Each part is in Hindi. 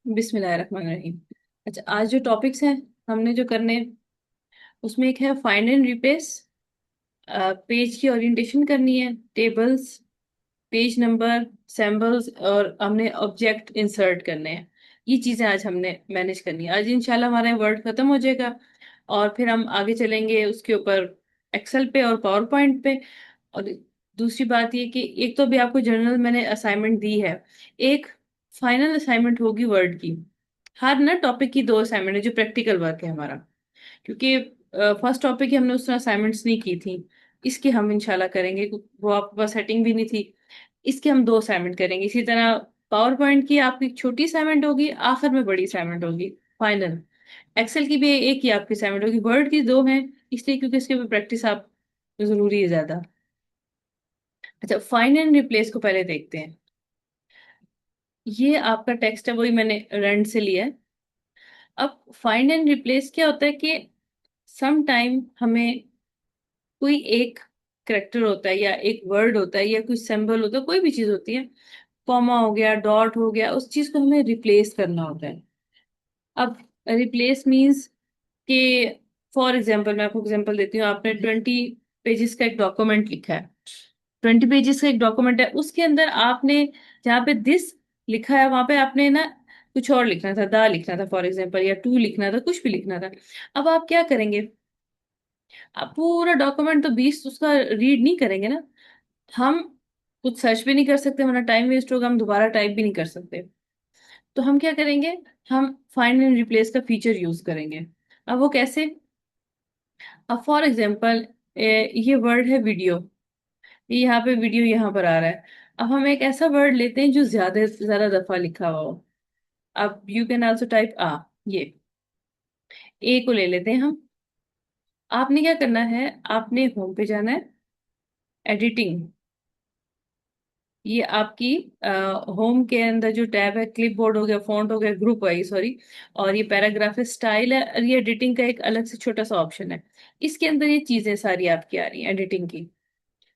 बिस्मिल्लाहिर्रहमानिर्रहीम। अच्छा, आज जो टॉपिक्स हैं हमने जो करने हैं, उसमें एक है फाइंड एंड रिप्लेस। पेज की ओरिएंटेशन करनी है, टेबल्स, पेज नंबर, सैम्बल्स, और हमने ऑब्जेक्ट इंसर्ट करने हैं। ये चीज़ें आज हमने मैनेज करनी है। आज इंशाल्लाह हमारा वर्ड खत्म हो जाएगा और फिर हम आगे चलेंगे उसके ऊपर, एक्सेल पे और पावर पॉइंट पे। और दूसरी बात ये कि एक तो भी आपको जर्नल मैंने असाइनमेंट दी है, एक फाइनल असाइनमेंट होगी वर्ड की। हर ना टॉपिक की दो असाइनमेंट है जो प्रैक्टिकल वर्क है हमारा, क्योंकि फर्स्ट टॉपिक की हमने उसमें असाइनमेंट्स नहीं की थी। इसके हम इंशाल्लाह करेंगे, वो आपके पास सेटिंग भी नहीं थी। इसके हम दो असाइनमेंट करेंगे। इसी तरह पावर पॉइंट की आपकी छोटी असाइनमेंट होगी, आखिर में बड़ी असाइनमेंट होगी फाइनल। एक्सेल की भी एक ही आपकी असाइनमेंट होगी, वर्ड की दो हैं, इसलिए क्योंकि इसके ऊपर प्रैक्टिस आप जरूरी है ज्यादा। अच्छा, फाइंड एंड रिप्लेस को पहले देखते हैं। ये आपका टेक्स्ट है, वही मैंने रेंट से लिया है। अब फाइंड एंड रिप्लेस क्या होता है कि सम टाइम हमें कोई एक करेक्टर होता है या एक वर्ड होता है या कोई सिंबल होता है, कोई भी चीज होती है, कॉमा हो गया, डॉट हो गया, उस चीज को हमें रिप्लेस करना होता है। अब रिप्लेस मीन्स कि फॉर एग्जाम्पल मैं आपको एग्जाम्पल देती हूँ। आपने 20 पेजेस का एक डॉक्यूमेंट लिखा है, 20 पेजेस का एक डॉक्यूमेंट है, उसके अंदर आपने जहाँ पे दिस लिखा है वहां पे आपने ना कुछ और लिखना था, दा लिखना था फॉर एग्जाम्पल, या टू लिखना था, कुछ भी लिखना था। अब आप क्या करेंगे? आप पूरा डॉक्यूमेंट तो 20 उसका रीड नहीं करेंगे ना। हम कुछ सर्च भी नहीं कर सकते, वरना टाइम वेस्ट होगा, हम दोबारा टाइप भी नहीं कर सकते। तो हम क्या करेंगे? हम फाइंड एंड रिप्लेस का फीचर यूज करेंगे। अब वो कैसे? अब फॉर एग्जाम्पल ये वर्ड है वीडियो, ये यहाँ पे वीडियो यहाँ पर आ रहा है। अब हम एक ऐसा वर्ड लेते हैं जो ज्यादा से ज्यादा दफा लिखा हुआ हो। अब यू कैन आल्सो टाइप ये ए को ले लेते हैं हम। आपने क्या करना है? आपने होम पे जाना है, एडिटिंग, ये आपकी होम के अंदर जो टैब है, क्लिपबोर्ड हो गया, फॉन्ट हो गया, ग्रुप है सॉरी, और ये पैराग्राफ है, स्टाइल है, और ये एडिटिंग का एक अलग से छोटा सा ऑप्शन है। इसके अंदर ये चीजें सारी आपकी आ रही हैं एडिटिंग की।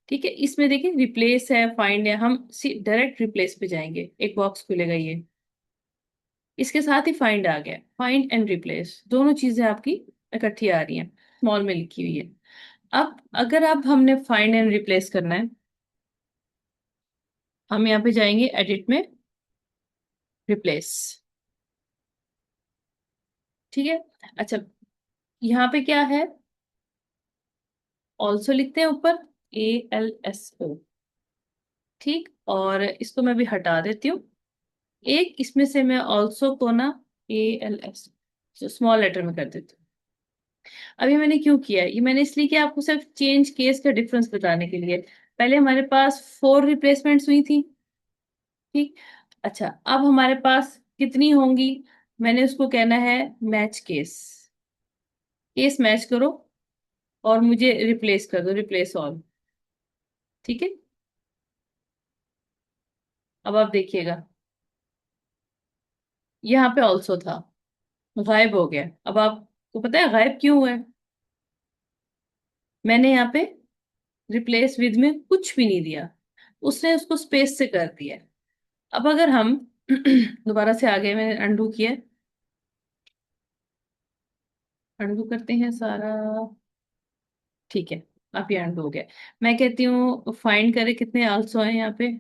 ठीक है, इसमें देखिए रिप्लेस है, फाइंड है, हम डायरेक्ट रिप्लेस पे जाएंगे, एक बॉक्स खुलेगा ये, इसके साथ ही फाइंड आ गया। फाइंड एंड रिप्लेस दोनों चीजें आपकी इकट्ठी आ रही हैं, स्मॉल में लिखी हुई है। अब अगर आप हमने फाइंड एंड रिप्लेस करना है, हम यहाँ पे जाएंगे एडिट में, रिप्लेस। ठीक है। अच्छा, यहाँ पे क्या है? ऑल्सो लिखते हैं ऊपर, ALSO। ठीक, और इसको मैं भी हटा देती हूँ। एक इसमें से मैं ऑल्सो को ना ALS स्मॉल लेटर में कर देती हूँ। अभी मैंने क्यों किया है? ये मैंने इसलिए किया आपको सिर्फ चेंज केस का डिफरेंस बताने के लिए। पहले हमारे पास 4 रिप्लेसमेंट्स हुई थी। ठीक। अच्छा, अब हमारे पास कितनी होंगी? मैंने उसको कहना है मैच केस। केस मैच करो और मुझे रिप्लेस कर दो, रिप्लेस ऑल। ठीक है। अब आप देखिएगा, यहाँ पे ऑल्सो था, गायब हो गया। अब आपको पता है गायब क्यों हुआ है? मैंने यहाँ पे रिप्लेस विद में कुछ भी नहीं दिया, उसने उसको स्पेस से कर दिया। अब अगर हम दोबारा से आ गए, मैंने अनडू किया, अनडू करते हैं सारा। ठीक है, अब ये अनडू हो गया। मैं कहती हूँ फाइंड करें कितने आल्सो हैं यहाँ पे,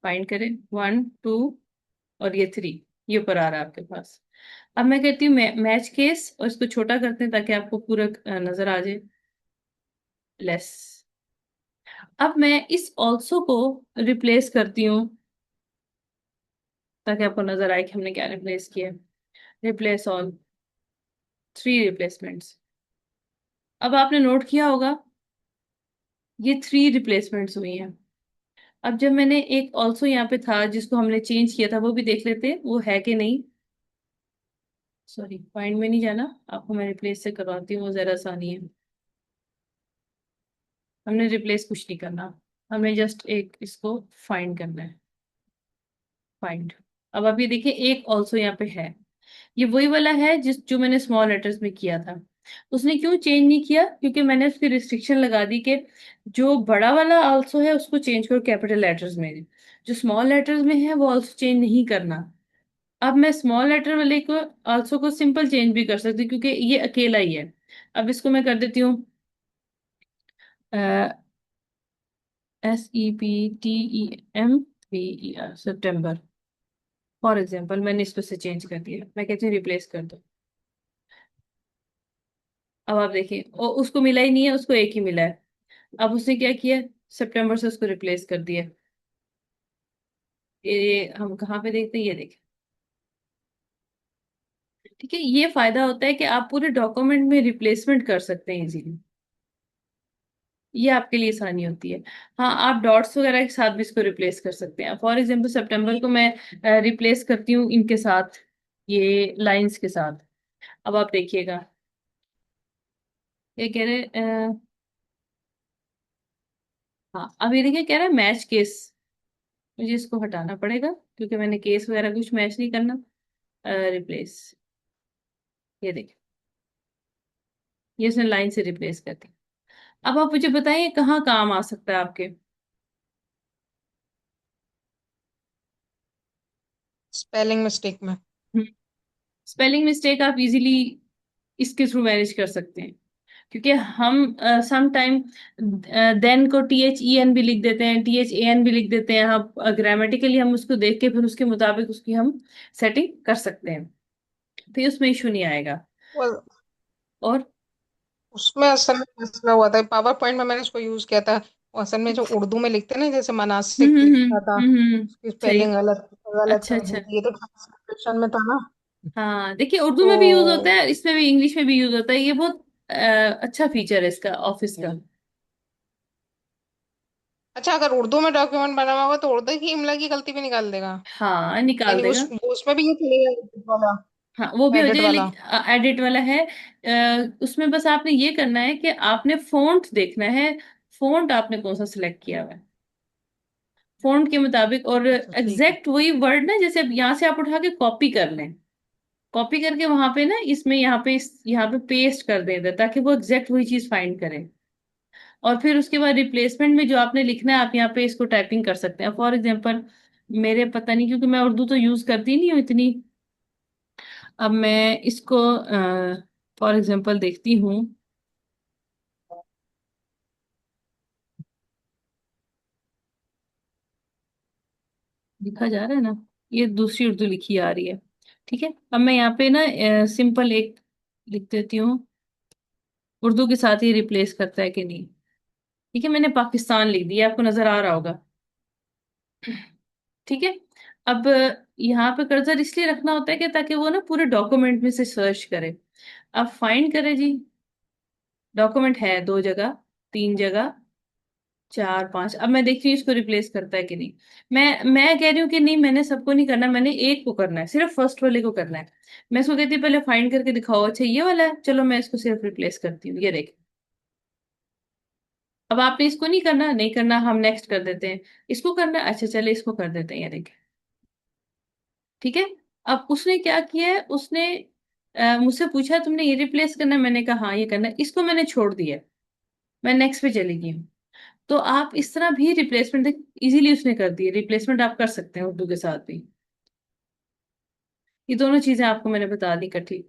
फाइंड करें 1 2 और ये 3, ये ऊपर आ रहा है आपके पास। अब मैं कहती हूँ मैच केस, और इसको छोटा करते हैं ताकि आपको पूरा नजर आ जाए, लेस। अब मैं इस ऑल्सो को रिप्लेस करती हूँ ताकि आपको नजर आए कि हमने क्या रिप्लेस किया। Replace all, 3 replacements. अब आपने नोट किया होगा ये 3 रिप्लेसमेंट्स हुई हैं। अब जब मैंने एक ऑल्सो यहाँ पे था जिसको हमने चेंज किया था, वो भी देख लेते हैं वो है कि नहीं। सॉरी, फाइंड में नहीं जाना, आपको मैं रिप्लेस से करवाती हूँ, वो जरा आसानी है। हमने रिप्लेस कुछ नहीं करना, हमने जस्ट एक इसको फाइंड करना है, फाइंड। अब आप ये देखिए एक ऑल्सो यहाँ पे है, ये वही वाला है जिस जो मैंने स्मॉल लेटर्स में किया था। उसने क्यों चेंज नहीं किया? क्योंकि मैंने उसकी रिस्ट्रिक्शन लगा दी कि जो बड़ा वाला आल्सो है उसको चेंज करो कैपिटल लेटर्स में, जो स्मॉल लेटर्स में है वो आल्सो चेंज नहीं करना। अब मैं स्मॉल लेटर वाले को आल्सो को सिंपल चेंज भी कर सकती हूँ, क्योंकि ये अकेला ही है। अब इसको मैं कर देती हूँ SEPTEMBER, सितंबर। फॉर एग्जाम्पल मैंने इसको से चेंज कर दिया, मैं कहती हूँ रिप्लेस कर दो। अब आप देखिए, और उसको मिला ही नहीं है, उसको एक ही मिला है। अब उसने क्या किया, सितंबर से उसको रिप्लेस कर दिया। ये हम कहाँ पे देखते हैं, ये देखिए। ठीक है, ये फायदा होता है कि आप पूरे डॉक्यूमेंट में रिप्लेसमेंट कर सकते हैं इजीली। ये आपके लिए आसानी होती है। हाँ, आप डॉट्स वगैरह के साथ भी इसको रिप्लेस कर सकते हैं। फॉर एग्जाम्पल सितंबर को मैं रिप्लेस करती हूँ इनके साथ, ये लाइंस के साथ। अब आप देखिएगा, ये कह रहे हाँ, अब ये देखिए कह रहा है मैच केस। मुझे इसको हटाना पड़ेगा, क्योंकि मैंने केस वगैरह कुछ मैच नहीं करना। रिप्लेस, ये देखिए, ये उसने लाइन से रिप्लेस कर दी। अब आप मुझे बताइए कहाँ काम आ सकता है आपके। स्पेलिंग मिस्टेक में। स्पेलिंग मिस्टेक आप इजीली इसके थ्रू मैनेज कर सकते हैं, क्योंकि हम सम टाइम देन को THEN भी लिख देते हैं, THAN भी लिख देते हैं। हम ग्रामेटिकली हम उसको देख के फिर उसके मुताबिक उसकी हम सेटिंग कर सकते हैं, फिर उसमें इशू नहीं आएगा। वो और उसमें असल में मसला हुआ था, पावर पॉइंट में मैंने इसको यूज किया था। वो असल में जो उर्दू में लिखते हैं ना, जैसे मनासिक लिखा था, उसकी सही। स्पेलिंग गलत गलत अच्छा कर दी अच्छा। थी। ये तो ट्रांसलेशन में था ना। हाँ देखिए, उर्दू में भी यूज होता तो है, इसमें भी, इंग्लिश में भी यूज होता है। ये बहुत अच्छा फीचर है इसका, ऑफिस का। अच्छा, अगर उर्दू में डॉक्यूमेंट बना हुआ होगा तो उर्दू की इमला की गलती भी निकाल देगा? हाँ, निकाल यानी देगा। उसमें भी ये चलेगा edit वाला? हाँ, वो भी हो एडिट जाएगा, वाला? लेकिन एडिट वाला है। उसमें बस आपने ये करना है कि आपने फोंट देखना है। फोंट आपने कौन सा सिलेक्ट किया हुआ है, फोंट के मुताबिक। और अच्छा ठीक है। एग्जैक्ट वही वर्ड ना, जैसे अब यहाँ से आप उठा के कॉपी कर लें, कॉपी करके वहां पे ना, इसमें यहाँ पे पेस्ट कर दें, ताकि वो एग्जैक्ट वही चीज फाइंड करे। और फिर उसके बाद रिप्लेसमेंट में जो आपने लिखना है, आप यहाँ पे इसको टाइपिंग कर सकते हैं। फॉर एग्जाम्पल, मेरे पता नहीं, क्योंकि मैं उर्दू तो यूज करती नहीं हूँ इतनी। अब मैं इसको फॉर एग्जाम्पल देखती हूँ। लिखा जा रहा है ना, ये दूसरी उर्दू लिखी आ रही है। ठीक है, अब मैं यहाँ पे ना सिंपल एक लिख देती हूँ, उर्दू के साथ ही रिप्लेस करता है कि नहीं। ठीक है, मैंने पाकिस्तान लिख दिया, आपको नजर आ रहा होगा। ठीक है। अब यहाँ पे कर्सर इसलिए रखना होता है कि ताकि वो ना पूरे डॉक्यूमेंट में से सर्च करे। अब फाइंड करें जी, डॉक्यूमेंट है 2 जगह, 3 जगह, 4 5। अब मैं देखती हूँ इसको रिप्लेस करता है कि नहीं। मैं कह रही हूँ कि नहीं, मैंने सबको नहीं करना, मैंने एक को करना है, सिर्फ फर्स्ट वाले को करना है। मैं इसको कहती हूँ पहले फाइंड करके दिखाओ, अच्छा ये वाला है, चलो मैं इसको सिर्फ रिप्लेस करती हूँ, ये देख। अब आपने इसको नहीं करना, नहीं करना, हम नेक्स्ट कर देते हैं। इसको करना है, अच्छा चले इसको कर देते हैं, ये देख। ठीक है। अब उसने क्या किया है, उसने मुझसे पूछा तुमने ये रिप्लेस करना है, मैंने कहा हाँ ये करना है, इसको मैंने छोड़ दिया, मैं नेक्स्ट पे चली गई हूँ। तो आप इस तरह भी रिप्लेसमेंट इजीली उसने कर दी है, रिप्लेसमेंट आप कर सकते हैं उर्दू के साथ भी। ये दोनों चीजें आपको मैंने बता दी इकट्ठी।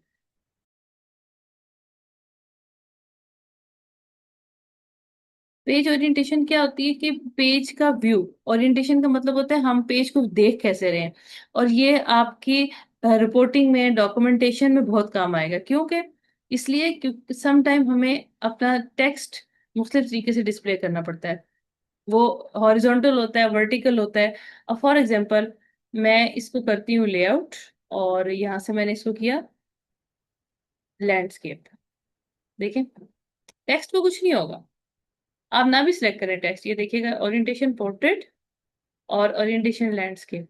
पेज ओरिएंटेशन क्या होती है कि पेज का व्यू, ओरिएंटेशन का मतलब होता है हम पेज को देख कैसे रहे हैं। और ये आपकी रिपोर्टिंग में, डॉक्यूमेंटेशन में बहुत काम आएगा। क्योंकि इसलिए क्योंकि सम टाइम हमें अपना टेक्स्ट मुख्तलिफ तरीके से डिस्प्ले करना पड़ता है। वो हॉरिजॉन्टल होता है, वर्टिकल होता है। अब फॉर एग्जांपल, मैं इसको करती हूँ लेआउट, और यहाँ से मैंने इसको किया लैंडस्केप। देखें, टेक्स्ट को कुछ नहीं होगा, आप ना भी सिलेक्ट करें टेक्स्ट, ये देखिएगा ओरिएंटेशन पोर्ट्रेट और ओरिएंटेशन लैंडस्केप,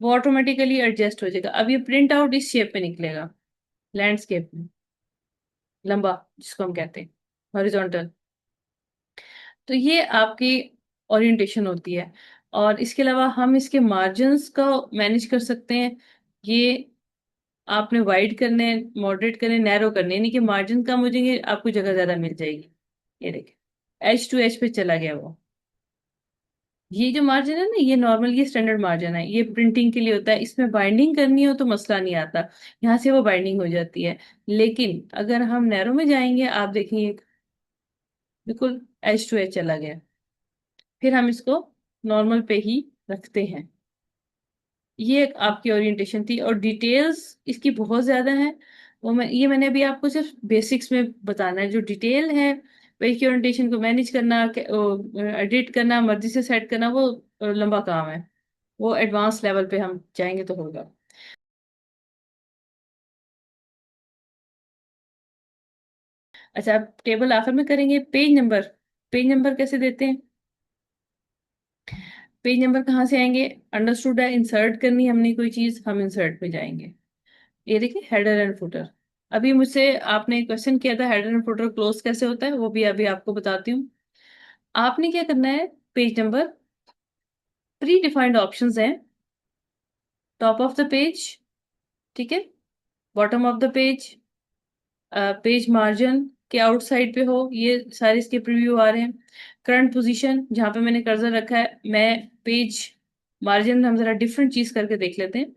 वो ऑटोमेटिकली एडजस्ट हो जाएगा। अब ये प्रिंट आउट इस शेप में निकलेगा, लैंडस्केप में, लंबा, जिसको हम कहते हैं हॉरिजॉन्टल। तो ये आपकी ओरिएंटेशन होती है। और इसके अलावा हम इसके मार्जिन्स का मैनेज कर सकते हैं। ये आपने वाइड करने, मॉडरेट करने, नैरो करने, यानी कि मार्जिन कम हो जाएंगे, आपको जगह ज्यादा मिल जाएगी। ये देखिए, एज टू एज पे चला गया वो। ये जो मार्जिन है ना, ये नॉर्मल, ये स्टैंडर्ड मार्जिन है, ये प्रिंटिंग के लिए होता है। इसमें बाइंडिंग करनी हो तो मसला नहीं आता, यहाँ से वो बाइंडिंग हो जाती है। लेकिन अगर हम नैरो में जाएंगे, आप देखेंगे बिल्कुल एज टू एज चला गया। फिर हम इसको नॉर्मल पे ही रखते हैं। ये एक आपकी ओरिएंटेशन थी, और डिटेल्स इसकी बहुत ज्यादा है। वो ये मैंने अभी आपको सिर्फ बेसिक्स में बताना है। जो डिटेल है, पेज की ओरिएंटेशन को मैनेज करना, एडिट करना, मर्जी से सेट करना, वो लंबा काम है। वो एडवांस लेवल पे हम जाएंगे तो होगा। अच्छा, अब टेबल आखिर में करेंगे। पेज नंबर, पेज नंबर कैसे देते हैं? पेज नंबर कहाँ से आएंगे? अंडरस्टूड है, इंसर्ट करनी है हमने कोई चीज, हम इंसर्ट पे जाएंगे। ये देखिए, हेडर एंड फुटर। अभी मुझसे आपने क्वेश्चन किया था हेडर एंड फुटर क्लोज कैसे होता है, वो भी अभी आपको बताती हूँ। आपने क्या करना है, page number, pre defined options हैं। टॉप ऑफ द पेज, ठीक है, bottom of the page, page margin के आउटसाइड पे हो, ये सारे इसके प्रीव्यू आ रहे हैं। करंट पोजीशन, जहां पे मैंने कर्सर रखा है, मैं पेज मार्जिन, हम जरा डिफरेंट चीज करके देख लेते हैं।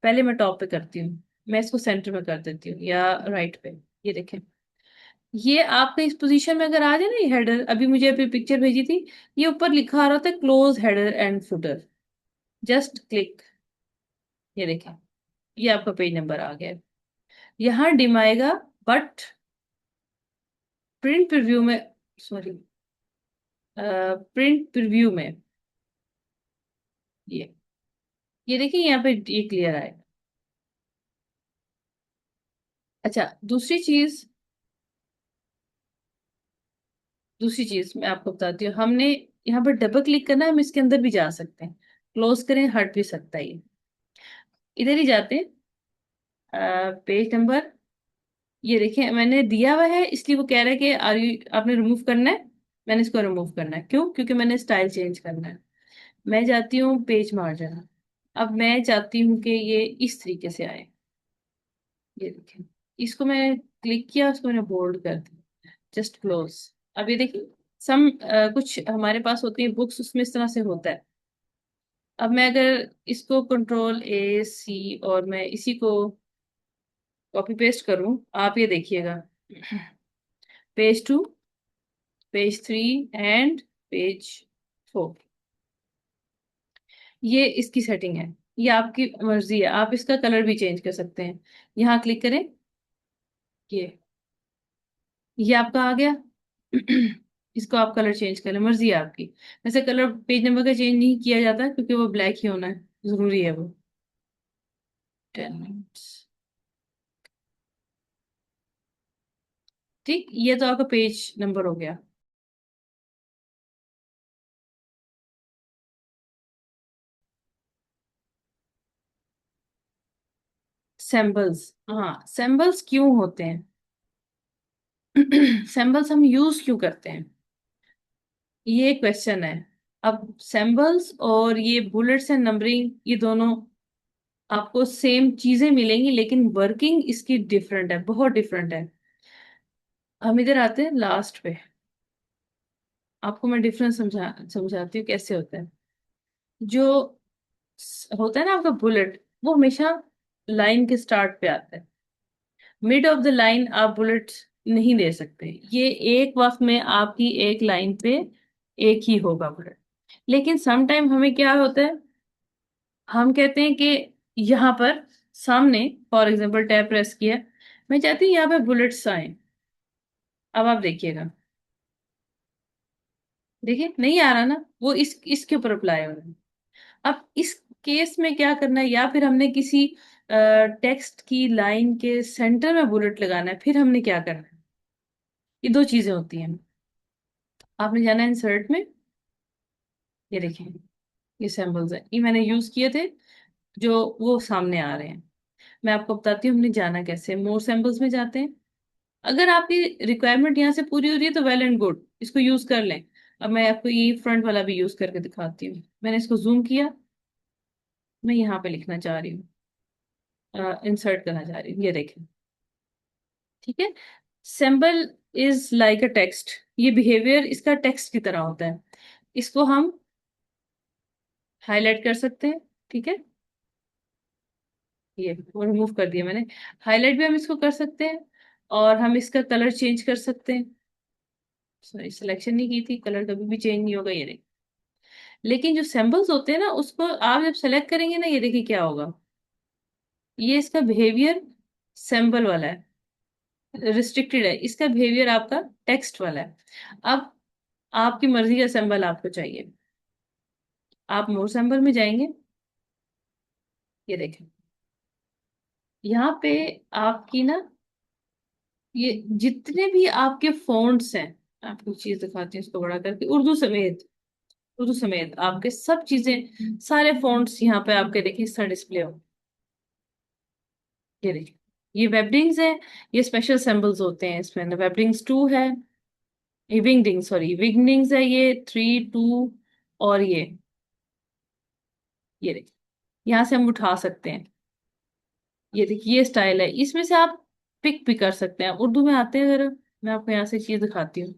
पहले मैं टॉप पे करती हूँ, मैं इसको सेंटर में कर देती हूँ, या राइट पे। ये देखें, ये आपका इस पोजीशन में अगर आ जाए ना, ये हेडर, अभी मुझे अभी पिक्चर भेजी थी, ये ऊपर लिखा आ रहा था close header and footer. Just click, ये देखें, ये आपका पेज नंबर आ गया है। यहाँ डिम आएगा, बट प्रिंट प्रीव्यू में, सॉरी, प्रिंट प्रीव्यू में, ये ये देखिए यहाँ पे ये क्लियर आएगा। अच्छा, दूसरी चीज मैं आपको बताती हूँ। हमने यहाँ पर डबल क्लिक करना है, हम इसके अंदर भी जा सकते हैं। क्लोज करें, हट भी सकता है ये। इधर ही जाते हैं, पेज नंबर। ये देखिए, मैंने दिया हुआ है, इसलिए वो कह रहा है कि आर यू, आपने रिमूव करना है। मैंने इसको रिमूव करना है, क्यों? क्योंकि मैंने स्टाइल चेंज करना है। मैं जाती हूँ पेज मार्जिन। अब मैं चाहती हूँ कि ये इस तरीके से आए। ये देखिए, इसको मैं क्लिक किया, उसको मैंने बोल्ड कर दिया, जस्ट क्लोज। अब ये देखिए, कुछ हमारे पास होती है बुक्स, उसमें इस तरह से होता है। अब मैं अगर इसको कंट्रोल A C, और मैं इसी को कॉपी पेस्ट करूं, आप ये देखिएगा, पेज 2, पेज 3 एंड पेज 4। ये इसकी सेटिंग है। ये आपकी मर्जी है, आप इसका कलर भी चेंज कर सकते हैं। यहाँ क्लिक करें, ये आपका आ गया। इसको आप कलर चेंज करें, मर्जी है आपकी। वैसे कलर पेज नंबर का चेंज नहीं किया जाता, क्योंकि वो ब्लैक ही होना है, जरूरी है वो। 10 मिनट्स, ठीक, ये तो आपका पेज नंबर हो गया। सैम्बल्स, हाँ, सैम्बल्स क्यों होते हैं? सैम्बल्स हम यूज क्यों करते हैं, ये क्वेश्चन है। अब सैम्बल्स और ये बुलेट्स एंड नंबरिंग, ये दोनों आपको सेम चीजें मिलेंगी, लेकिन वर्किंग इसकी डिफरेंट है, बहुत डिफरेंट है। हम इधर आते हैं लास्ट पे, आपको मैं डिफरेंस समझाती हूँ कैसे होता है। जो होता है ना आपका बुलेट, वो हमेशा लाइन के स्टार्ट पे आता है। मिड ऑफ द लाइन आप बुलेट नहीं दे सकते, ये एक वक्त में आपकी एक लाइन पे एक ही होगा बुलेट। लेकिन सम टाइम हमें क्या होता है, हम कहते हैं कि यहाँ पर सामने, फॉर एग्जांपल टैब प्रेस किया, मैं चाहती हूँ यहाँ पे बुलेट्स आए। अब आप देखिएगा, देखिए नहीं आ रहा ना, वो इसके ऊपर अप्लाई हो रहा है। अब इस केस में क्या करना है, या फिर हमने किसी टेक्स्ट की लाइन के सेंटर में बुलेट लगाना है, फिर हमने क्या करना है? ये दो चीजें होती हैं। आपने जाना है इंसर्ट में, ये देखें, ये सैम्पल्स है, ये मैंने यूज किए थे, जो वो सामने आ रहे हैं। मैं आपको बताती हूँ हमने जाना कैसे। मोर सैम्पल्स में जाते हैं। अगर आपकी रिक्वायरमेंट यहाँ से पूरी हो रही है तो वेल एंड गुड, इसको यूज कर लें। अब मैं आपको ये फ्रंट वाला भी यूज करके दिखाती हूँ। मैंने इसको जूम किया, मैं यहाँ पे लिखना चाह रही हूँ, इंसर्ट करना चाह रही हूँ, ये देखें, ठीक है। Symbol is like a text, ये बिहेवियर इसका टेक्स्ट की तरह होता है। इसको हम हाईलाइट कर सकते हैं, ठीक है, ये वो रिमूव कर दिया मैंने। हाईलाइट भी हम इसको कर सकते हैं, और हम इसका कलर चेंज कर सकते हैं। सॉरी, सिलेक्शन नहीं की थी, कलर कभी भी चेंज नहीं होगा, ये देखिए। लेकिन जो सिंबल्स होते हैं ना, उसको आप जब सेलेक्ट करेंगे ना, ये देखिए क्या होगा। ये इसका बिहेवियर सिंबल वाला है, रिस्ट्रिक्टेड है। इसका बिहेवियर आपका टेक्स्ट वाला है। अब आपकी मर्जी का सिंबल आपको चाहिए, आप मोर सिंबल में जाएंगे, ये देखें। यहाँ पे आपकी ना, ये जितने भी आपके फ़ॉन्ट्स हैं, आपको चीज दिखाती हूँ इसको बड़ा करके, उर्दू समेत आपके सब चीजें, सारे फ़ॉन्ट्स यहाँ पे आपके देखिए इस तरह डिस्प्ले हो, ये देखिए। ये वेबडिंग्स है, ये स्पेशल सिंबल्स होते हैं इसमें। वेबडिंग्स 2 है, ये विंगडिंग, सॉरी विंगडिंग्स है, ये 3 2, और ये देखिए, यहाँ से हम उठा सकते हैं। ये देखिए, ये स्टाइल है, इसमें से आप पिक भी कर सकते हैं। उर्दू में आते हैं, अगर मैं आपको यहाँ से चीज दिखाती हूँ,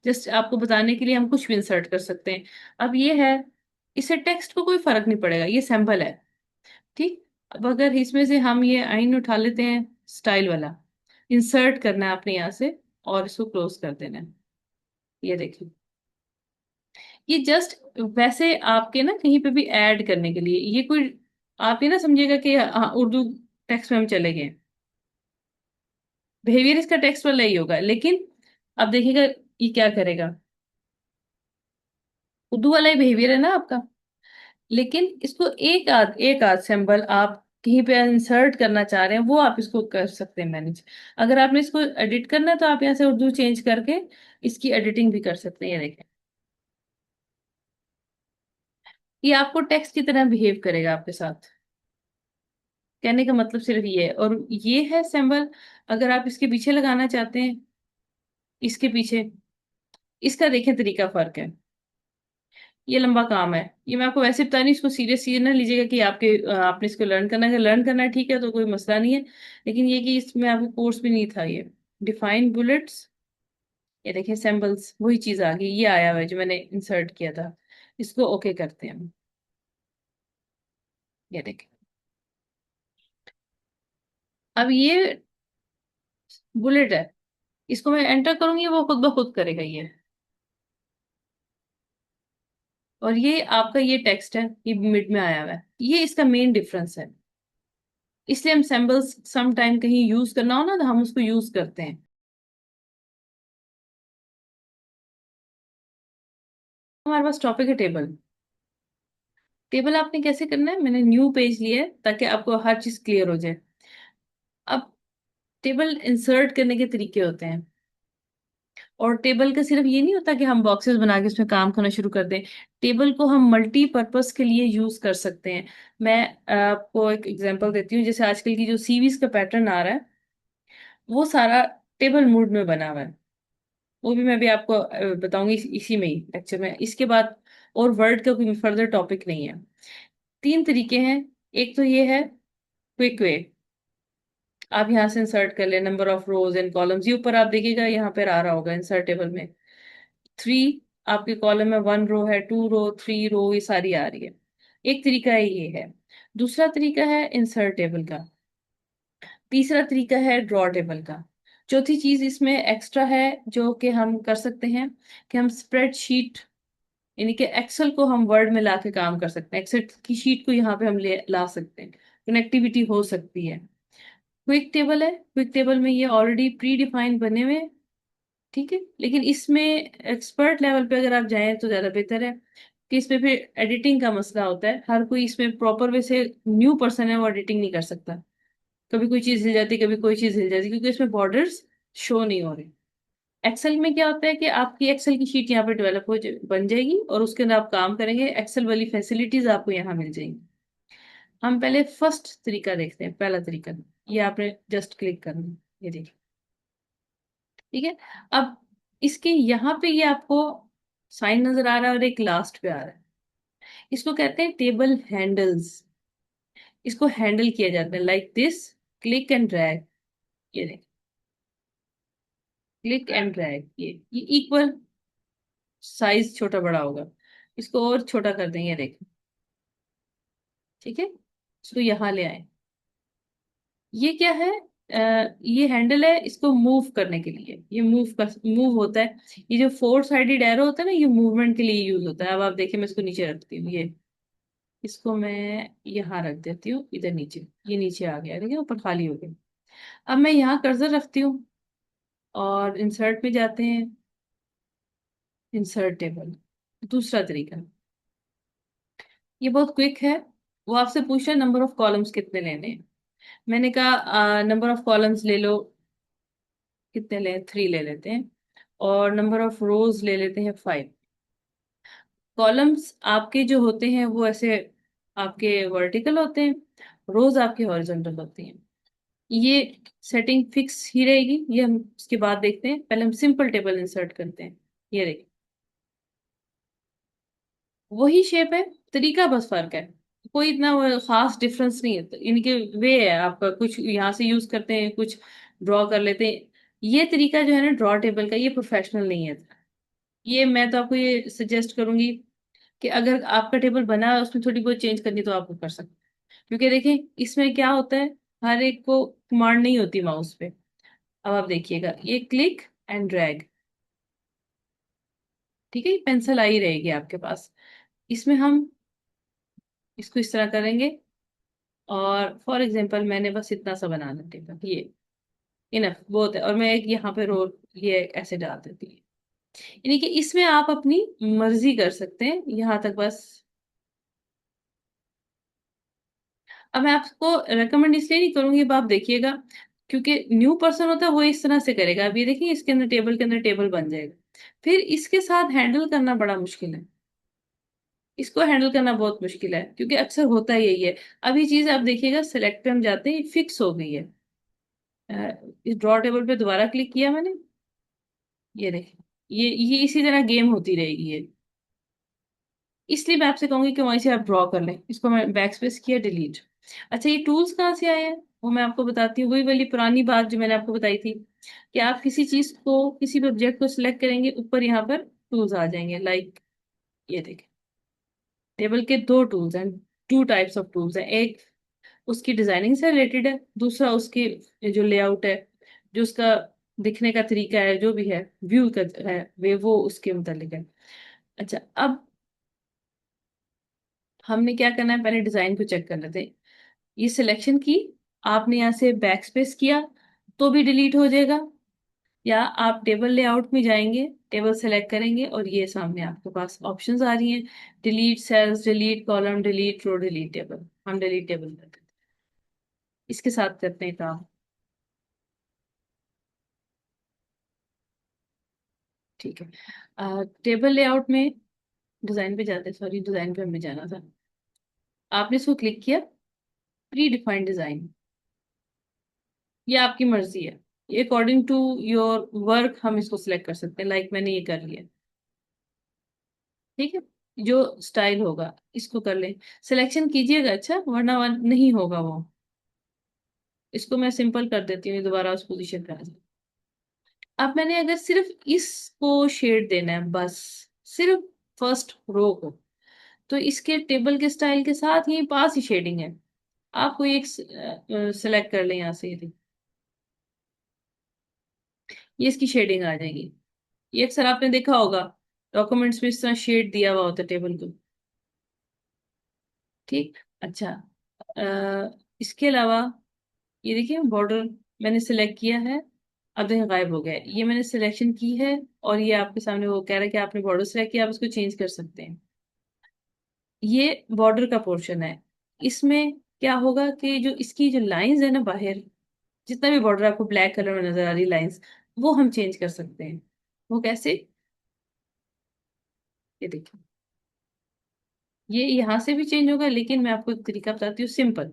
जस्ट आपको बताने के लिए, हम कुछ भी इंसर्ट कर सकते हैं। अब ये है, इससे टेक्स्ट को कोई फर्क नहीं पड़ेगा, ये सैंपल है, ठीक। अब अगर इसमें से हम ये आइन उठा लेते हैं, स्टाइल वाला इंसर्ट करना है आपने यहाँ से, और इसको क्लोज कर देना है, ये देखिए। ये जस्ट वैसे आपके ना कहीं पे भी ऐड करने के लिए, ये कोई आप ये ना समझिएगा कि हाँ उर्दू टेक्स्ट में हम चले गए। बिहेवियर इसका टेक्स्ट वाला ही होगा, लेकिन अब देखिएगा ये क्या करेगा। उर्दू वाला ही बिहेवियर है ना आपका, लेकिन इसको एक आध सिंबल आप कहीं पे इंसर्ट करना चाह रहे हैं, वो आप इसको कर सकते हैं मैनेज। अगर आपने इसको एडिट करना है, तो आप यहाँ से उर्दू चेंज करके इसकी एडिटिंग भी कर सकते हैं, ये देखें। ये आपको टेक्स्ट की तरह बिहेव करेगा आपके साथ। कहने का मतलब सिर्फ ये है, और ये है सिंबल। अगर आप इसके पीछे लगाना चाहते हैं, इसके पीछे, इसका देखें तरीका फर्क है। ये लंबा काम है, ये मैं आपको वैसे बता नहीं, इसको सीरियस ये ना लीजिएगा कि आपने इसको लर्न करना है। अगर लर्न करना है ठीक है, तो कोई मसला नहीं है। लेकिन ये कि इसमें आपको कोर्स भी नहीं था ये। डिफाइन बुलेट्स, ये देखिए सिंबल्स, वही चीज आ गई, ये आया हुआ है जो मैंने इंसर्ट किया था। इसको ओके करते हैं हम, ये देखिए। अब ये बुलेट है, इसको मैं एंटर करूंगी, वो खुद ब खुद करेगा ये। और ये आपका ये टेक्स्ट है, ये मिड में आया हुआ है, ये इसका मेन डिफरेंस है। इसलिए हम सिंबल्स सम टाइम कहीं यूज करना हो ना, तो हम उसको यूज करते हैं। हमारे पास टॉपिक है टेबल। टेबल आपने कैसे करना है, मैंने न्यू पेज लिया है ताकि आपको हर चीज क्लियर हो जाए। अब टेबल इंसर्ट करने के तरीके होते हैं, और टेबल का सिर्फ ये नहीं होता कि हम बॉक्सेस बना के उसमें काम करना शुरू कर दें। टेबल को हम मल्टीपर्पज के लिए यूज कर सकते हैं। मैं आपको एक एग्जांपल देती हूँ। जैसे आजकल की जो सीवीज का पैटर्न आ रहा है, वो सारा टेबल मूड में बना हुआ है। वो भी मैं भी आपको बताऊंगी इसी में ही लेक्चर में, इसके बाद। और वर्ड का कोई फर्दर टॉपिक नहीं है। 3 तरीके हैं। एक तो ये है क्विक वे, आप यहाँ से इंसर्ट कर ले, number of rose and columns, ये ऊपर आप देखिएगा यहाँ पर आ रहा होगा इंसर्ट टेबल में। 3, आपके कॉलम में 1 रो है, 2 रो, 3 रो, ये सारी आ रही है। एक तरीका है ये है। दूसरा तरीका है इंसर्ट टेबल का। तीसरा तरीका है ड्रॉ टेबल का। चौथी चीज इसमें एक्स्ट्रा है, जो कि हम कर सकते हैं, कि हम स्प्रेडशीट, यानी कि एक्सेल को हम वर्ड में ला के काम कर सकते हैं। एक्सेल की शीट को यहाँ पे हम ले ला सकते हैं, कनेक्टिविटी हो सकती है। क्विक टेबल है, क्विक टेबल में ये ऑलरेडी प्री डिफाइन बने हुए हैं, ठीक है। लेकिन इसमें एक्सपर्ट लेवल पे अगर आप जाएं तो ज्यादा बेहतर है, कि इसमें फिर एडिटिंग का मसला होता है। हर कोई इसमें प्रॉपर वे से, न्यू पर्सन है वो एडिटिंग नहीं कर सकता। कभी कोई चीज हिल जाती, कभी कोई चीज हिल जाती, क्योंकि इसमें बॉर्डर्स शो नहीं हो रहे। एक्सेल में क्या होता है कि आपकी एक्सेल की शीट यहाँ पे डेवलप बन जाएगी, और उसके अंदर आप काम करेंगे, एक्सेल वाली फैसिलिटीज आपको यहाँ मिल जाएंगी। हम पहले फर्स्ट तरीका देखते हैं, पहला तरीका। ये आपने जस्ट क्लिक करना है, ये देखिए, ठीक है। अब इसके यहाँ पे ये आपको साइन नजर आ रहा है, और एक लास्ट पे आ रहा है। इसको कहते हैं टेबल हैंडल्स। इसको हैंडल किया जाता है like this, click and drag, ये देखिए, क्लिक एंड ड्रैग, ये इक्वल साइज छोटा बड़ा होगा। इसको और छोटा कर देंगे, ये देखिए। ठीक है, इसको यहाँ ले आए। ये क्या है? ये हैंडल है इसको मूव करने के लिए, ये मूव होता है। ये जो फोर साइडेड एरो होता है ना, ये मूवमेंट के लिए यूज होता है। अब आप देखिए, मैं इसको नीचे रखती हूँ, ये इसको मैं यहाँ रख देती हूँ, इधर नीचे, ये नीचे आ गया, देखिए ऊपर खाली हो गया। अब मैं यहाँ कर्सर रखती हूँ और इंसर्ट में जाते हैं, इंसर्ट टेबल। दूसरा तरीका, ये बहुत क्विक है। वो आपसे पूछ रहा है नंबर ऑफ कॉलम्स कितने लेने हैं। मैंने कहा नंबर ऑफ कॉलम्स ले लो, कितने लें, 3 ले लेते हैं। और नंबर ऑफ रोज ले लेते हैं 5। कॉलम्स आपके जो होते हैं वो ऐसे आपके वर्टिकल होते हैं, रोज आपके हॉरिजॉन्टल होती हैं। ये सेटिंग फिक्स ही रहेगी, ये हम उसके बाद देखते हैं। पहले हम सिंपल टेबल इंसर्ट करते हैं। ये देखिए, वही शेप है, तरीका बस फर्क है। कोई इतना वो खास डिफरेंस नहीं है, तो इनके वे है, आपका कुछ यहाँ से यूज करते हैं, कुछ ड्रॉ कर लेते हैं। ये तरीका जो है ना ड्रॉ टेबल का, ये प्रोफेशनल नहीं है। ये मैं तो आपको ये सजेस्ट करूंगी कि अगर आपका टेबल बना है उसमें थोड़ी बहुत चेंज करनी तो आप वो कर सकते हैं। क्योंकि देखें इसमें क्या होता है, हर एक को कमांड नहीं होती माउस पे। अब आप देखिएगा, ये क्लिक एंड ड्रैग, ठीक है, ये पेंसिल आई रहेगी आपके पास। इसमें हम इसको इस तरह करेंगे, और फॉर एग्जांपल मैंने बस इतना सा बनाना टेबल, ये इनफ बहुत है। और मैं एक यहाँ पे रो ये ऐसे डाल देती हूँ। यानी कि इसमें आप अपनी मर्जी कर सकते हैं, यहाँ तक बस। अब मैं आपको रेकमेंड इसलिए नहीं करूंगी, अब आप देखिएगा, क्योंकि न्यू पर्सन होता है वो इस तरह से करेगा। अब ये देखिए, इसके अंदर टेबल के अंदर टेबल बन जाएगा, फिर इसके साथ हैंडल करना बड़ा मुश्किल है। इसको हैंडल करना बहुत मुश्किल है, क्योंकि अक्सर होता यही है। अब ये चीज आप देखिएगा, सेलेक्ट पे हम जाते हैं, फिक्स हो गई है। इस ड्रॉ टेबल पे दोबारा क्लिक किया मैंने, ये देखिए, ये इसी तरह गेम होती रहेगी ये। इसलिए मैं आपसे कहूंगी कि वहीं से आप ड्रॉ कर लें। इसको मैं बैक स्पेस किया, डिलीट। अच्छा, ये टूल्स कहाँ से आए हैं वो मैं आपको बताती हूँ। वही वाली पुरानी बात जो मैंने आपको बताई थी, कि आप किसी चीज को, किसी भी ऑब्जेक्ट को सिलेक्ट करेंगे, ऊपर यहाँ पर टूल्स आ जाएंगे। लाइक ये देखें, टेबल के 2 टूल्स हैं, 2 टाइप्स ऑफ टूल्स हैं। एक उसकी डिजाइनिंग से रिलेटेड है, दूसरा उसकी जो लेआउट है, जो उसका दिखने का तरीका है, जो भी है, व्यू का है, वे वो उसके मुतालिक है। अच्छा, अब हमने क्या करना है, पहले डिजाइन को चेक कर लेते हैं। ये सिलेक्शन की, आपने यहाँ से बैक स्पेस किया तो भी डिलीट हो जाएगा, या आप टेबल लेआउट में जाएंगे, टेबल सेलेक्ट करेंगे, और ये सामने आपके पास ऑप्शंस आ रही हैं, delete cells, delete column, delete row, delete table. हम डिलीट टेबल करते हैं, इसके साथ करते हैं काम। ठीक है, टेबल लेआउट में डिजाइन पे जाते हैं, सॉरी डिजाइन पे हमें जाना था। आपने इसको क्लिक किया, प्री डिफाइंड डिजाइन, ये आपकी मर्जी है, ये अकॉर्डिंग टू योर वर्क हम इसको सिलेक्ट कर सकते हैं। लाइक मैंने ये कर लिया, ठीक है, जो स्टाइल होगा इसको कर ले, सिलेक्शन कीजिएगा, अच्छा, वरना नहीं होगा वो। इसको मैं सिंपल कर देती हूँ, ये दोबारा उस पोजीशन पे आ जाए। अब मैंने अगर सिर्फ इसको शेड देना है बस, सिर्फ फर्स्ट रो को, तो इसके टेबल के स्टाइल के साथ यही पास ही शेडिंग है। आप कोई एक सिलेक्ट कर लें यहाँ से, ये देखिए, ये इसकी शेडिंग आ जाएगी। ये अक्सर आपने देखा होगा, डॉक्यूमेंट्स में इस तरह शेड दिया हुआ होता है टेबल को। ठीक, अच्छा, इसके अलावा ये देखिए, बॉर्डर मैंने सिलेक्ट किया है, अब देखिए गायब हो गया है। ये मैंने सिलेक्शन की है, और ये आपके सामने वो कह रहा है कि आपने बॉर्डर सिलेक्ट किया, आप इसको चेंज कर सकते हैं। ये बॉर्डर का पोर्शन है। इसमें क्या होगा कि जो इसकी जो लाइंस है ना बाहर, जितना भी बॉर्डर आपको ब्लैक कलर में नजर आ रही लाइंस, वो हम चेंज कर सकते हैं। वो कैसे, ये देखिए, ये यहाँ से भी चेंज होगा, लेकिन मैं आपको एक तरीका बताती हूँ सिंपल।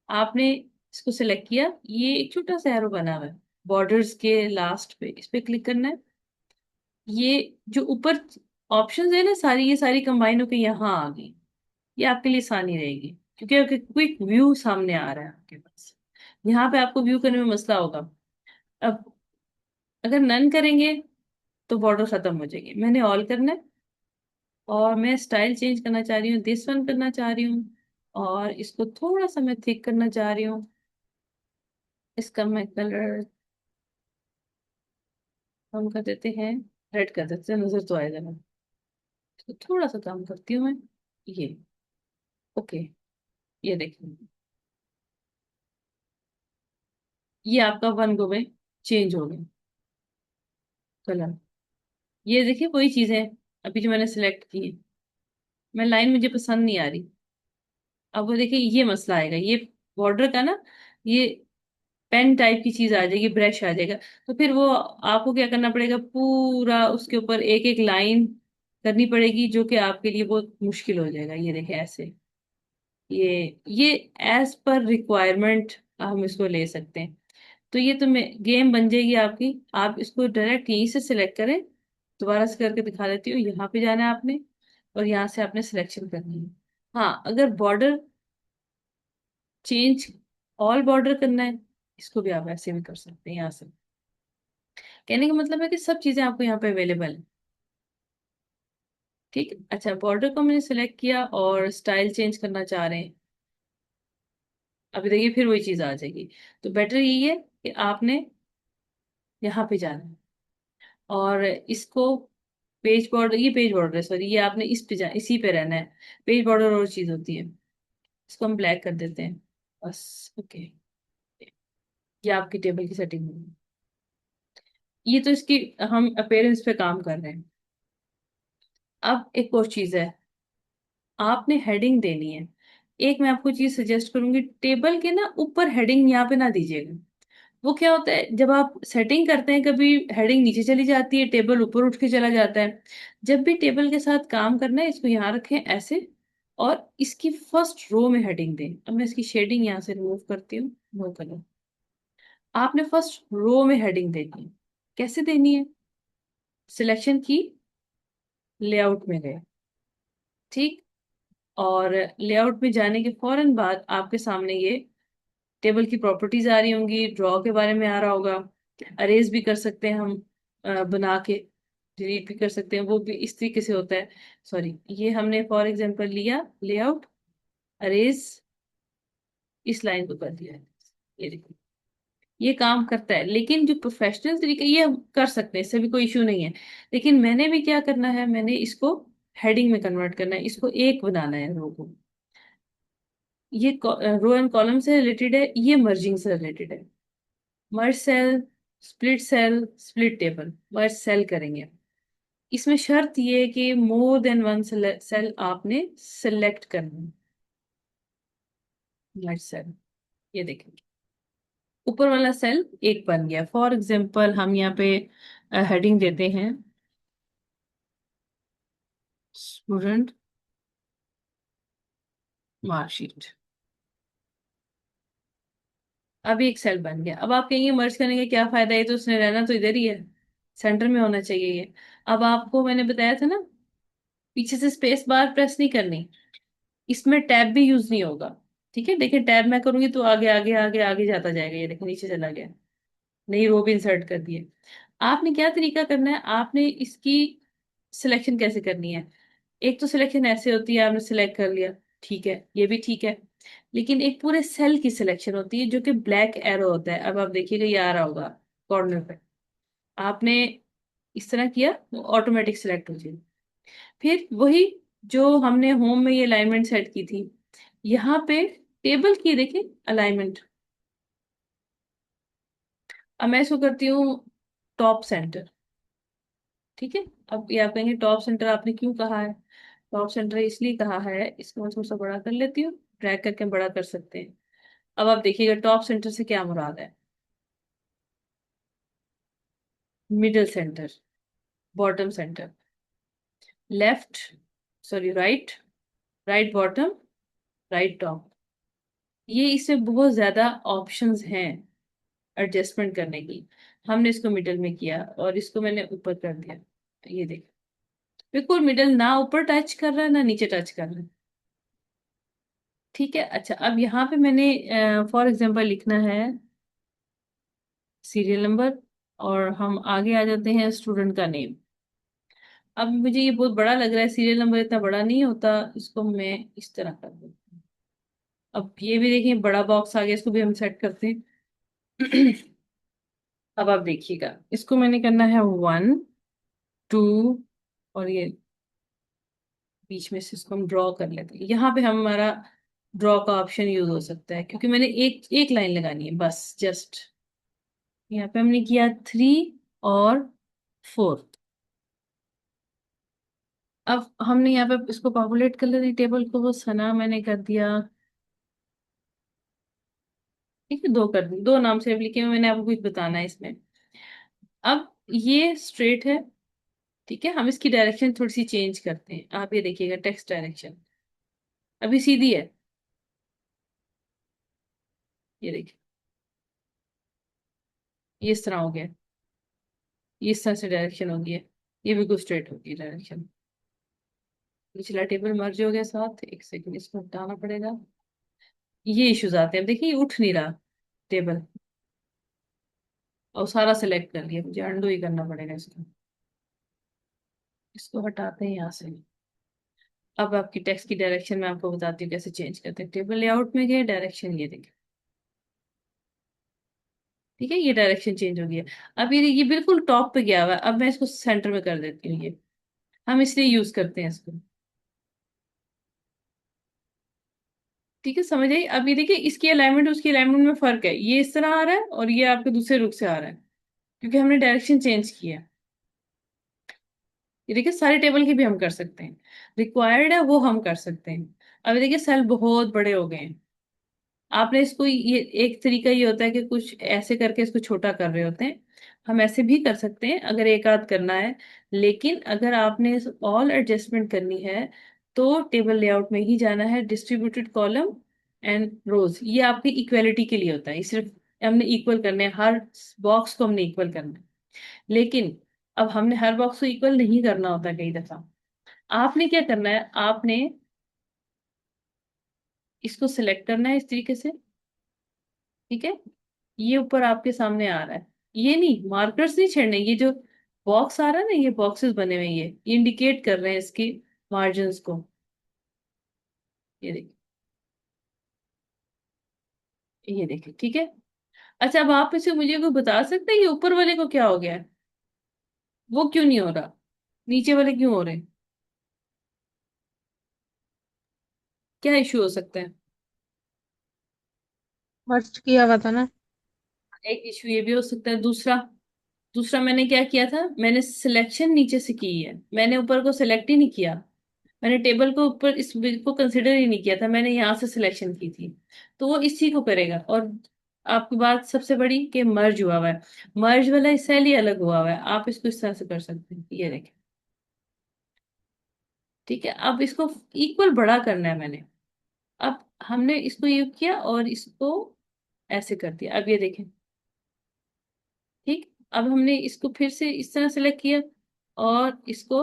आपने इसको सिलेक्ट किया, ये एक छोटा सा एरो बना हुआ है बॉर्डर्स के लास्ट पे, इस पे क्लिक करना है। ये जो ऊपर ऑप्शंस है ना सारी, ये सारी कंबाइन होकर यहाँ आ गई। ये आपके लिए आसानी रहेगी, क्योंकि आपके क्विक व्यू सामने आ रहा है आपके पास। यहाँ पे आपको व्यू करने में मसला होगा। अब अगर नन करेंगे तो बॉर्डर खत्म हो जाएगी। मैंने ऑल करना है, और मैं स्टाइल चेंज करना चाह रही हूँ, दिस वन करना चाह रही हूँ। और इसको थोड़ा सा मैं थिक करना चाह रही हूँ। इसका मैं कलर हम कर देते हैं, रेड कर देते हैं, नजर तो आएगा ना। इसको थोड़ा सा काम करती हूँ मैं। ये ओके, ये देखिए, ये आपका वन गो में चेंज हो गया कलर। ये देखिए वही चीज है अभी जो मैंने सिलेक्ट की है। मैं लाइन मुझे पसंद नहीं आ रही। अब वो देखिए ये मसला आएगा, ये बॉर्डर का ना, ये पेन टाइप की चीज आ जाएगी, ब्रश आ जाएगा। तो फिर वो आपको क्या करना पड़ेगा, पूरा उसके ऊपर एक एक लाइन करनी पड़ेगी, जो कि आपके लिए बहुत मुश्किल हो जाएगा। ये देखिए ऐसे, ये एज पर रिक्वायरमेंट हम इसको ले सकते हैं। तो ये तो मैं गेम बन जाएगी आपकी। आप इसको डायरेक्ट यहीं से सिलेक्ट करें। दोबारा से करके दिखा देती हूँ। यहाँ पे जाना है आपने, और यहाँ से आपने सिलेक्शन करनी है। हाँ, अगर बॉर्डर चेंज, ऑल बॉर्डर करना है, इसको भी आप ऐसे भी कर सकते हैं यहाँ से। कहने का मतलब है कि सब चीजें आपको यहाँ पे अवेलेबल है। ठीक है, अच्छा, बॉर्डर को मैंने सिलेक्ट किया और स्टाइल चेंज करना चाह रहे हैं। अभी देखिए फिर वही चीज आ जाएगी। तो बेटर यही है कि आपने यहाँ पे जाना है, और इसको पेज बॉर्डर, ये पेज बॉर्डर है सॉरी, ये आपने इस पे इसी पे रहना है। पेज बॉर्डर और चीज होती है। इसको हम ब्लैक कर देते हैं बस। ओके, ये आपकी टेबल की सेटिंग होगी। ये तो इसकी हम अपेयरेंस पे काम कर रहे हैं। अब एक और चीज है, आपने हेडिंग देनी है। एक मैं आपको चीज सजेस्ट करूंगी, टेबल के ना ऊपर हेडिंग यहाँ पे ना दीजिएगा। वो क्या होता है, जब आप सेटिंग करते हैं कभी हेडिंग नीचे चली जाती है, टेबल ऊपर उठ के चला जाता है। जब भी टेबल के साथ काम करना है, इसको यहाँ रखें ऐसे, और इसकी फर्स्ट रो में हेडिंग दें। अब मैं इसकी शेडिंग यहाँ से रिमूव करती हूँ, नो कलर। आपने फर्स्ट रो में हेडिंग देनी है। कैसे देनी है, सिलेक्शन की, लेआउट में गए, ठीक। और लेआउट में जाने के फौरन बाद आपके सामने ये टेबल की प्रॉपर्टीज आ रही होंगी, ड्रॉ के बारे में आ रहा होगा। अरेज भी कर सकते हैं हम, बना के डिलीट भी कर सकते हैं, वो भी इस तरीके से होता है। सॉरी, ये हमने फॉर एग्जांपल लिया लेआउट, अरेज, इस लाइन को कर दिया है। ये देखो, ये काम करता है। लेकिन जो प्रोफेशनल तरीके, ये हम कर सकते हैं, इससे भी कोई इशू नहीं है। लेकिन मैंने भी क्या करना है, मैंने इसको हेडिंग में कन्वर्ट करना है, इसको एक बनाना है रो को। ये रो एंड कॉलम से रिलेटेड है, ये मर्जिंग से रिलेटेड है। Merge cell, split cell, split table, merge cell करेंगे। इसमें शर्त ये है कि मोर देन वन सेल आपने सेलेक्ट करना है। मर्ज सेल, ये देखेंगे ऊपर वाला सेल एक बन गया। फॉर एग्जांपल हम यहाँ पे हेडिंग देते हैं, स्टूडेंट मार्कशीट। अभी एक सेल बन गया। अब आप कहेंगे मर्ज करने का क्या फायदा है, तो उसने रहना तो इधर ही है, सेंटर में होना चाहिए ये। अब आपको मैंने बताया था ना, पीछे से स्पेस बार प्रेस नहीं करनी, इसमें टैब भी यूज नहीं होगा। ठीक है, देखिए टैब मैं करूंगी तो आगे आगे आगे आगे जाता जाएगा। ये देखो नीचे चला गया, नई रो भी इंसर्ट कर दिए। आपने क्या तरीका करना है, आपने इसकी सिलेक्शन कैसे करनी है। एक तो सिलेक्शन ऐसे होती है, आपने सिलेक्ट कर लिया, ठीक है, ये भी ठीक है। लेकिन एक पूरे सेल की सिलेक्शन होती है, जो कि ब्लैक एरो होता है। अब आप देखिएगा ये आ रहा होगा कॉर्नर पे, आपने इस तरह किया तो ऑटोमेटिक सिलेक्ट हो जाएगी। फिर वही जो हमने होम में ये अलाइनमेंट सेट की थी, यहाँ पे टेबल की देखिए अलाइनमेंट। अब मैं इसको करती हूँ टॉप सेंटर। ठीक है, अब ये आप कहेंगे टॉप सेंटर आपने क्यों कहा है। टॉप सेंटर इसलिए कहा है, इसको मैं थोड़ा सा बड़ा कर लेती हूँ, ड्रैग करके हम बड़ा कर सकते हैं। अब आप देखिएगा टॉप सेंटर से क्या मुराद है, middle centre, bottom centre, left, sorry right, right bottom, right top. ये इसमें बहुत ज्यादा ऑप्शंस हैं एडजस्टमेंट करने की। हमने इसको मिडल में किया और इसको मैंने ऊपर कर दिया। ये देखो, बिल्कुल मिडल, ना ऊपर टच कर रहा है ना नीचे टच कर रहा है। ठीक है, अच्छा, अब यहाँ पे मैंने फॉर एग्जांपल लिखना है सीरियल नंबर, और हम आगे आ जाते हैं स्टूडेंट का नेम। अब मुझे ये बहुत बड़ा लग रहा है, सीरियल नंबर इतना बड़ा नहीं होता, इसको मैं इस तरह कर दूँ। अब ये भी देखिए बड़ा बॉक्स आ गया, इसको भी हम सेट करते हैं। अब आप देखिएगा, इसको मैंने करना है 1 2, और ये बीच में से इसको हम ड्रॉ कर लेते हैं। यहाँ पे हमारा ड्रॉ का ऑप्शन यूज हो सकता है, क्योंकि मैंने एक एक लाइन लगानी है बस, जस्ट यहाँ पे हमने किया 3 और 4। अब हमने यहाँ पे इसको पॉपुलेट कर लेते टेबल को, वो सना मैंने कर दिया। ठीक है, 2 कर दी, 2 नाम से लिखे हुए, मैंने आपको कुछ बताना है इसमें। अब ये स्ट्रेट है, ठीक है, हम इसकी डायरेक्शन थोड़ी सी चेंज करते हैं। आप ये देखिएगा, टेक्स्ट डायरेक्शन अभी सीधी है, ये देखिए, ये इस तरह हो गया, ये इस तरह से डायरेक्शन हो गई है, ये बिल्कुल स्ट्रेट होगी डायरेक्शन। पिछला टेबल मर्ज हो गया साथ, एक सेकंड इसको हटाना पड़ेगा। ये इश्यूज आते हैं, देखिए ये उठ नहीं रहा टेबल, और सारा सिलेक्ट कर लिया, मुझे अंडू ही करना पड़ेगा इसको। इसको हटाते हैं यहाँ से। अब आपकी टेक्स्ट की डायरेक्शन मैं आपको बताती हूँ कैसे चेंज करते हैं। टेबल लेआउट में गए, डायरेक्शन ये देखिए, ठीक है, ये डायरेक्शन चेंज हो गया। अब ये बिल्कुल टॉप पे गया हुआ है, अब मैं इसको सेंटर में कर देती हूँ। ये हम इसलिए यूज करते हैं इसको, ठीक है, समझ आई। अब ये देखिए, इसकी अलाइनमेंट उसकी अलाइनमेंट में फर्क है, ये इस तरह आ रहा है और ये आपके दूसरे रुख से आ रहा है, क्योंकि हमने डायरेक्शन चेंज किया है। ये देखिए, सारे टेबल की भी हम कर सकते हैं, रिक्वायर्ड है वो हम कर सकते हैं। अब ये देखिए, सेल बहुत बड़े हो गए हैं। आपने इसको, ये एक तरीका ये होता है कि कुछ ऐसे करके इसको छोटा कर रहे होते हैं, हम ऐसे भी कर सकते हैं अगर एक आध करना है। लेकिन अगर आपने ऑल एडजस्टमेंट करनी है, तो टेबल लेआउट में ही जाना है, डिस्ट्रीब्यूटेड कॉलम एंड रोज, ये आपकी इक्वलिटी के लिए होता है, ये सिर्फ हमने इक्वल करने हैं, हर बॉक्स को हमने इक्वल करना है। लेकिन अब हमने हर बॉक्स को इक्वल नहीं करना होता कई दफा। आपने क्या करना है, आपने इसको सिलेक्ट करना है इस तरीके से, ठीक है, ये ऊपर आपके सामने आ रहा है। ये नहीं, मार्कर्स नहीं छेड़ने, ये जो बॉक्स आ रहा है ना, ये बॉक्सेस बने हुए हैं, ये इंडिकेट कर रहे हैं इसकी मार्जिन्स को, ये देखिए, ये देखिए, ठीक है। अच्छा, अब आप इसे मुझे को बता सकते हैं ये ऊपर वाले को क्या हो गया है, वो क्यों नहीं हो रहा, नीचे वाले क्यों हो रहे हैं, क्या इश्यू हो सकता है। मर्ज किया हुआ था ना। एक इश्यू ये भी हो सकता है। दूसरा, दूसरा मैंने क्या किया था, मैंने सिलेक्शन नीचे से की है, मैंने ऊपर को सिलेक्ट ही नहीं किया। मैंने टेबल को ऊपर इस बिल को कंसिडर ही नहीं किया था, मैंने यहाँ से सिलेक्शन की थी। तो वो इसी को करेगा। और आपकी बात सबसे बड़ी कि मर्ज हुआ हुआ है, मर्ज वाला सेल ही अलग हुआ हुआ है, आप इसको इस तरह से कर सकते हैं, ये देखें, ठीक है। अब इसको इक्वल बड़ा करना है मैंने, अब हमने इसको ये किया और इसको ऐसे कर दिया, अब ये देखें, ठीक। अब हमने इसको फिर से इस तरह सेलेक्ट किया और इसको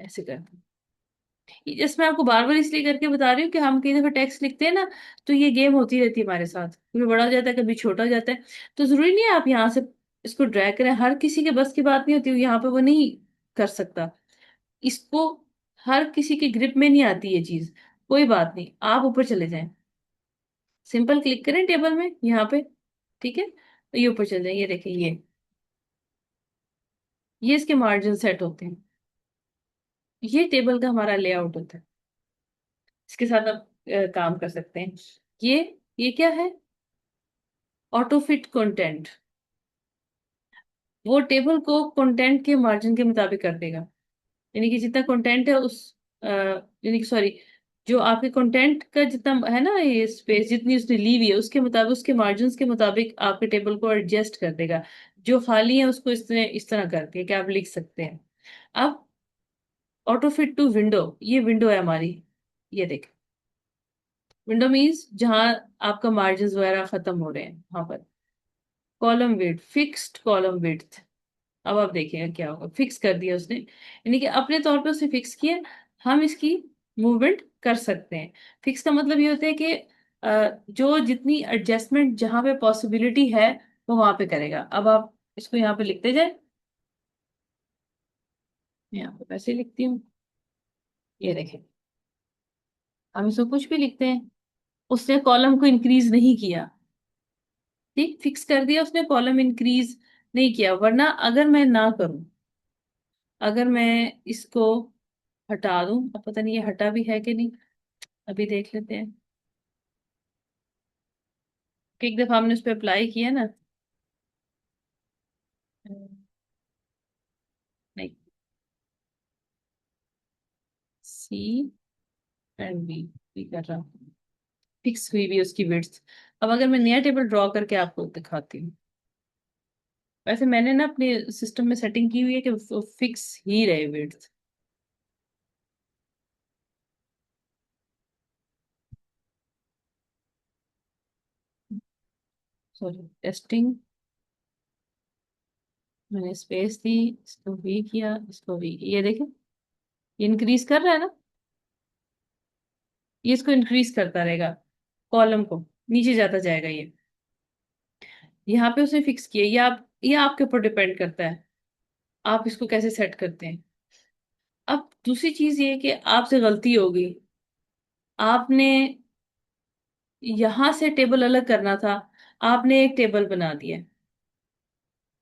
ऐसे कर दिया। इसमें आपको बार बार इसलिए करके बता रही हूँ कि हम कई दफा टेक्स्ट लिखते हैं ना, तो ये गेम होती रहती है हमारे साथ, कभी बड़ा हो जाता है कभी छोटा हो जाता है। तो जरूरी नहीं है आप यहाँ से इसको ड्रैग करें, हर किसी के बस की बात नहीं होती, यहाँ पे वो नहीं कर सकता इसको, हर किसी के ग्रिप में नहीं आती ये चीज। कोई बात नहीं, आप ऊपर चले जाएं, सिंपल क्लिक करें टेबल में यहाँ पे, ठीक है, तो ये ऊपर चले जाए, ये देखें, ये इसके मार्जिन सेट होते हैं। ये टेबल का हमारा लेआउट होता है, इसके साथ आप काम कर सकते हैं। ये ये क्या है, ऑटो फिट कंटेंट, वो टेबल को कंटेंट के मार्जिन के मुताबिक कर देगा। यानी कि जितना कंटेंट है उस यानी कि सॉरी, जो आपके कंटेंट का जितना है ना, ये स्पेस जितनी उसने ली हुई है उसके मुताबिक, उसके मार्जिन के मुताबिक आपके टेबल को एडजस्ट कर देगा। जो खाली है उसको इस तरह करके कि आप लिख सकते हैं। अब ऑटो फिट टू विंडो, ये विंडो है हमारी, ये देख, विंडो मीन्स जहां आपका मार्जिन वगैरह खत्म हो रहे हैं वहां पर। Column width, fixed column width, अब आप देखिएगा क्या होगा, फिक्स कर दिया उसने, यानी कि अपने तौर पे उसे फिक्स किया। हम इसकी मूवमेंट कर सकते हैं। फिक्स का मतलब ये होता है कि जो जितनी एडजस्टमेंट जहां पे पॉसिबिलिटी है वो वहां पे करेगा। अब आप इसको यहाँ पे लिखते जाए, मैं यहाँ पे वैसे ही लिखती हूँ, ये देखें, हम इसको कुछ भी लिखते हैं। उसने कॉलम को इंक्रीज नहीं किया, ठीक, फिक्स कर दिया उसने, कॉलम इंक्रीज नहीं किया। वरना अगर मैं ना करूं, अगर मैं इसको हटा दूं, अब पता नहीं ये हटा भी है कि नहीं, अभी देख लेते हैं। कि एक दफा हमने उस पर अप्लाई किया ना, नहीं, सी एंड बी, भी कर रहा हूँ, फिक्स हुई भी उसकी विड्थ। अब अगर मैं नया टेबल ड्रॉ करके आपको दिखाती हूँ, वैसे मैंने ना अपने सिस्टम में सेटिंग की हुई है कि फिक्स ही रहे विड्थ। सॉरी, टेस्टिंग, मैंने स्पेस दी, इसको भी किया, इसको भी किया। ये देखें, ये इंक्रीज कर रहा है ना, ये इसको इंक्रीज करता रहेगा, कॉलम को नीचे जाता जाएगा ये। यहाँ पे उसने फिक्स किया, ये आपके ऊपर डिपेंड करता है, आप इसको कैसे सेट करते हैं। अब दूसरी चीज ये है कि आपसे गलती हो गई, आपने यहां से टेबल अलग करना था, आपने एक टेबल बना दिया।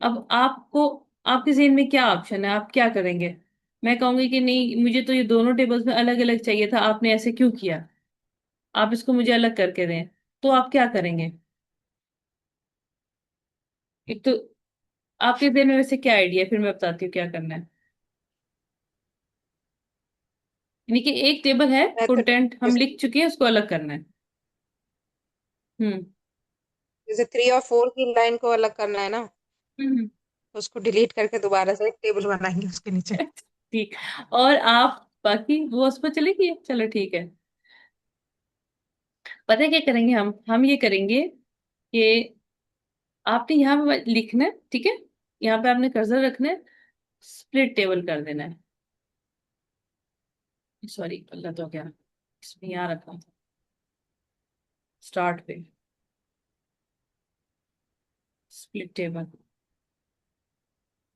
अब आपको, आपके जेहन में क्या ऑप्शन है, आप क्या करेंगे? मैं कहूंगी कि नहीं, मुझे तो ये दोनों टेबल्स में अलग अलग चाहिए था, आपने ऐसे क्यों किया, आप इसको मुझे अलग करके दें। तो आप क्या करेंगे? एक तो आपके दिल में वैसे क्या आइडिया है, फिर मैं बताती हूँ क्या करना है। यानी कि एक टेबल है, मैं तो कंटेंट हम जैसे लिख चुके हैं, उसको अलग करना है। हम्म। जैसे 3 और 4 की लाइन को अलग करना है ना, हम्म। उसको डिलीट करके दोबारा से एक टेबल बनाएंगे उसके नीचे। ठीक। और आप बाकी वो उस पर चले गए, चलो ठीक है। पता है क्या करेंगे हम ये करेंगे कि आपने यहाँ पे लिखना है, ठीक है, यहाँ पे आपने कर्सर रखना है, स्प्लिट टेबल कर देना है। सॉरी, गलत हो गया, इसमें यहाँ रखना था, स्टार्ट पे, स्प्लिट टेबल।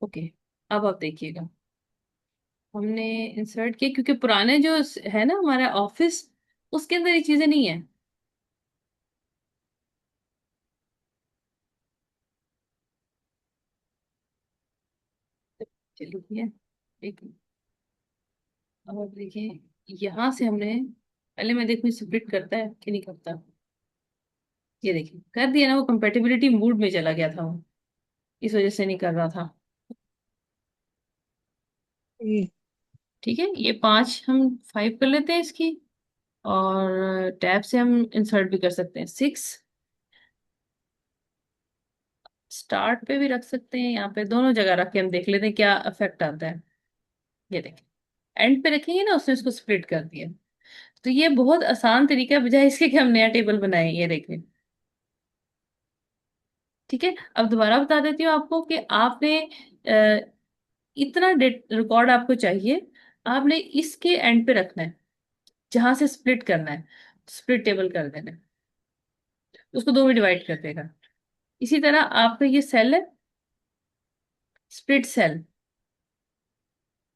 ओके, अब आप देखिएगा, हमने इंसर्ट किया, क्योंकि पुराने जो है ना हमारा ऑफिस, उसके अंदर ये चीजें नहीं है। चलिए, एक, अब आप देखिए, यहाँ से हमने, पहले मैं देखूँ स्प्लिट करता है कि नहीं करता। ये देखिए कर दिया ना, वो कंपेटिबिलिटी मूड में चला गया था वो, इस वजह से नहीं कर रहा था। हम्म, ठीक है, ये 5 हम 5 कर लेते हैं इसकी, और टैब से हम इंसर्ट भी कर सकते हैं 6। स्टार्ट पे भी रख सकते हैं, यहाँ पे दोनों जगह रख के हम देख लेते हैं क्या इफेक्ट आता है। ये देखें, एंड पे रखेंगे ना, उसने इसको स्प्लिट कर दिया। तो ये बहुत आसान तरीका है, बजाय इसके कि हम नया टेबल बनाए। ये देखें, ठीक है। अब दोबारा बता देती हूँ आपको कि आपने इतना रिकॉर्ड आपको चाहिए, आपने इसके एंड पे रखना है, जहां से स्प्लिट करना है, स्प्लिट टेबल कर देना है, उसको दो में डिवाइड कर देगा। इसी तरह आपका ये सेल है, split cell,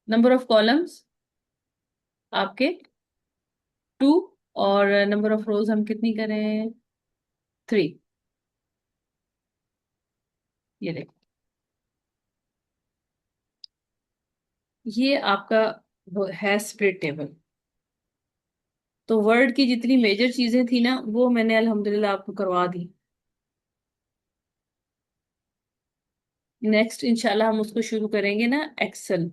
number of columns आपके 2, और नंबर ऑफ रोज हम कितनी करें, 3। ये देखो, ये आपका वो है स्प्लिट टेबल। तो वर्ड की जितनी मेजर चीजें थी ना, वो मैंने अल्हम्दुलिल्लाह आपको करवा दी। नेक्स्ट इंशाल्लाह हम उसको शुरू करेंगे ना, एक्सेल।